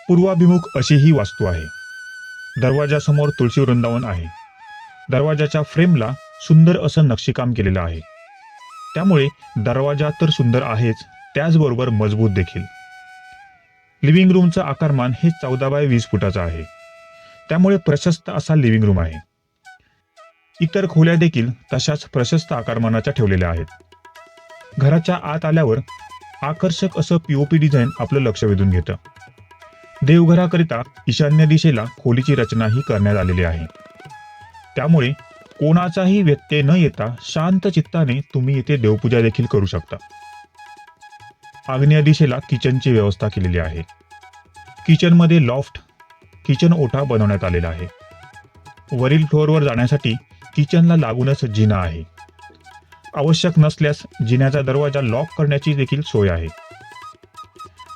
पूर्वाभिमुख अशी ही वास्तू आहे. दरवाजासमोर तुळशी वृंदावन आहे. दरवाजाच्या फ्रेमला सुंदर असं नक्षीकाम केलेलं आहे. त्यामुळे दरवाजा तर सुंदर आहेच, त्याचबरोबर मजबूत देखील. लिव्हिंग रूमचं आकारमान हे 14 बाय 20 फुटाचं आहे. त्यामुळे प्रशस्त असा लिव्हिंग रूम आहे. इतर खोल्या देखील तशाच प्रशस्त आकारमानाच्या ठेवलेल्या आहेत. घराच्या आत आल्यावर आकर्षक असं पीओपी डिझाईन आपलं लक्ष वेधून घेतं. देवघराकरिता ईशान्य दिशेला खोलीची रचनाही करण्यात आलेली आहे. त्यामुळे कोणाचाही व्यत्यय न येता शांत चित्ताने तुम्ही येथे देवपूजा देखील करू शकता. आग्नेय दिशेला किचनची व्यवस्था केलेली आहे. किचनमध्ये लॉफ्ट, किचन ओटा बनवण्यात आलेला आहे. वरील फ्लोअरवर जाण्यासाठी किचनला लागूनच जिना आहे. आवश्यक नसल्यास जिन्याचा दरवाजा लॉक करण्याची देखील सोय आहे.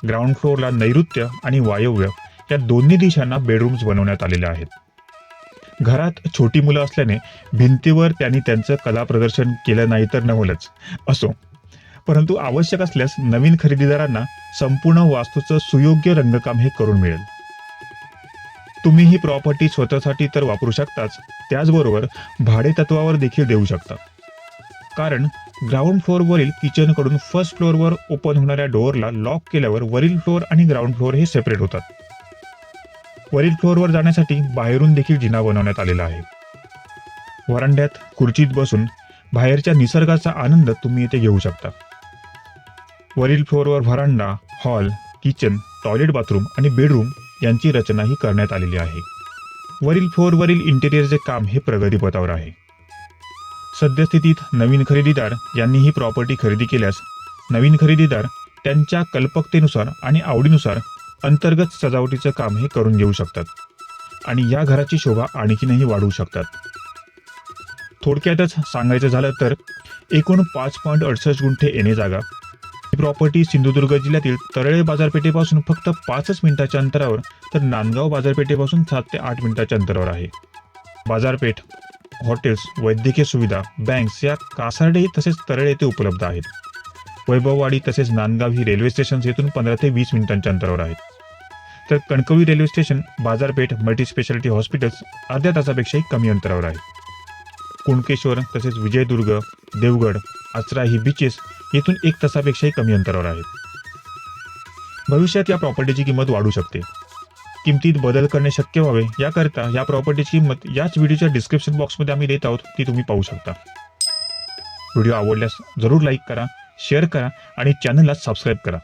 ग्राउंड फ्लोअरला नैऋत्य आणि वायव्य या दोन्ही दिशांना बेडरूम्स बनवण्यात आलेले आहेत. घरात छोटी मुलं असल्याने भिंतीवर त्यांनी त्यांचं कला प्रदर्शन केलं नाही तर नवलच असो, परंतु आवश्यक असल्यास नवीन खरेदीदारांना संपूर्ण वास्तूचं सुयोग्य रंगकाम हे करून मिळेल. तुम्ही ही प्रॉपर्टी स्वतःसाठी तर वापरू शकताच, त्याचबरोबर भाडे तत्वावर देखील देऊ शकता. कारण ग्राउंड फ्लोअरवरील किचनकडून फर्स्ट फ्लोअरवर ओपन होणाऱ्या डोअरला लॉक केल्यावर वरील फ्लोअर आणि ग्राउंड फ्लोअर हे सेपरेट होतात. वरील फ्लोअरवर जाण्यासाठी बाहेरून देखील जिना बनवण्यात आलेला आहे. वरांड्यात खुर्चीत बसून बाहेरच्या निसर्गाचा आनंद तुम्ही इथे घेऊ शकता. वरील फ्लोअरवर व्हरांडा, हॉल, किचन, टॉयलेट, बाथरूम आणि बेडरूम यांची रचनाही करण्यात आलेली आहे. वरील फ्लोअरवरील इंटेरियरचे काम हे प्रगतीपथावर आहे. सद्यस्थितीत नवीन खरेदीदार यांनी ही प्रॉपर्टी खरेदी केल्यास नवीन खरेदीदार त्यांच्या कल्पकतेनुसार आणि आवडीनुसार अंतर्गत सजावटीचं काम हे करून घेऊ शकतात आणि या घराची शोभा आणखीनही वाढवू शकतात. थोडक्यातच सांगायचं झालं तर एकूण 5.68 गुंठे येणे जागा. ही प्रॉपर्टी सिंधुदुर्ग जिल्ह्यातील तरळे बाजारपेठेपासून फक्त 5 मिनिटाच्या अंतरावर तर नांदगाव बाजारपेठेपासून 7 ते 8 मिनिटाच्या अंतरावर आहे. बाजारपेठ, हॉटेल्स, वैद्यकीय सुविधा, बँक्स या कासार्डे तसेच तरळे येथे उपलब्ध आहेत. वैभववाडी तसेच नांदगाव ही रेल्वे स्टेशन्स येथून 15 ते 20 मिनिटांच्या अंतरावर आहेत. तर कणकवली रेल्वे स्टेशन, बाजारपेठ, मल्टीस्पेशालिटी हॉस्पिटल्स अर्ध्या तासापेक्षाही कमी अंतरावर आहे. कुणकेश्वर तसेच विजयदुर्ग, देवगड, आचरा ही बीचेस येथून 1 तासापेक्षाही कमी अंतरावर आहेत. भविष्यात या प्रॉपर्टीची किंमत वाढू शकते. किमतीत बदल करणे शक्य व्हावे याकरिता या प्रॉपर्टीची किंमत याच व्हिडिओच्या डिस्क्रिप्शन बॉक्समध्ये आम्ही देत आहोत, ती तुम्ही पाहू शकता. व्हिडिओ आवडल्यास जरूर लाईक करा, शेअर करा आणि चॅनलला सबस्क्राईब करा.